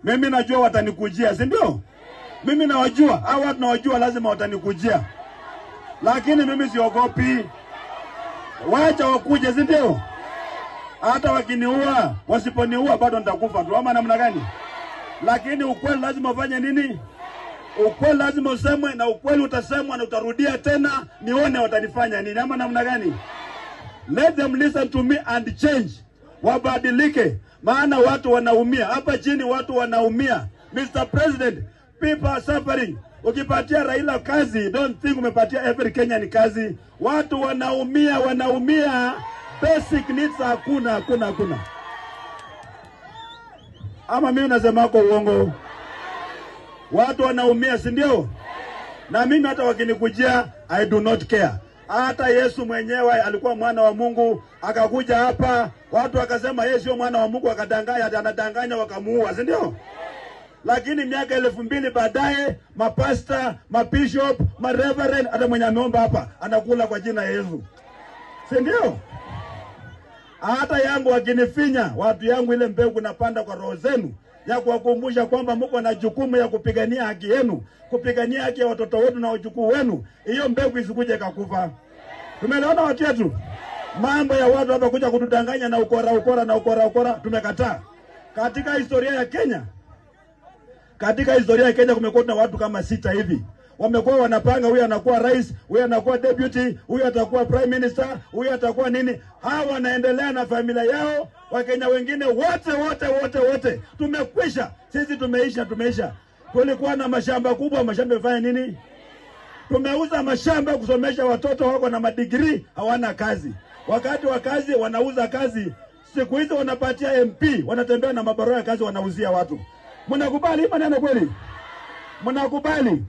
Mimi najua watanikujia, si ndio? Mimi nawajua, hao watu nawajua lazima watanikujia. Lakini mimi siogopi. Wacha wakuje, si ndio? Hata wakiniua, wasiponiua bado nitakufa tu, ama namna gani? Lakini ukweli lazima ufanye nini? Ukweli lazima usemwe, na ukweli utasemwa na utarudia tena nione watanifanya nini, ama namna gani? Let them listen to me and change. Wabadilike, maana watu wanaumia. Hapa chini watu wanaumia. Mr. President, people are suffering. Ukipatia Raila kazi, don't think umepatia every Kenyan kazi. Watu wanaumia. Basic needs hakuna. Ama mimi nasema kwa uongo? Watu wanaumia, si ndio? Na mimi hata wakinikujia, I do not care. Hata Yesu mwenyewe alikuwa mwana wa Mungu, akakuja hapa, watu wakasema yeye sio mwana wa Mungu, akadanganya, anadanganya, wakamuua, si ndio? Lakini miaka 2000 baadaye, mapasta, mabishop, mareverend, hata mwenye ameomba hapa anakula kwa jina la Yesu, si ndio? Hata yangu wakinifinya, watu yangu, ile mbegu napanda kwa roho zenu ya kuwakumbusha kwamba mko na jukumu ya kupigania haki yenu, kupigania haki ya watoto wetu na wajukuu wenu. Hiyo mbegu isikuje kakufa. Tumeona watu wetu, mambo ya watu hapa kuja kutudanganya na ukora, tumekataa. Katika historia ya Kenya kumekuwa na watu kama 6 hivi. Wamekuwa wanapanga, huyu anakuwa rais, huyu anakuwa deputy, huyu atakuwa prime minister, huyu atakuwa nini. Hawa wanaendelea na familia yao. Wakenya wengine wote tumekwisha. Sisi tumeisha. Tulikuwa na mashamba kubwa, mashamba yafanya nini? Tumeuza mashamba kusomesha watoto wako na madigrii, hawana kazi. Wakati wa kazi wanauza kazi. Siku hizi wanapatia MP, wanatembea na mabarua ya kazi wanauzia watu. Mnakubali maneno kweli? Mnakubali?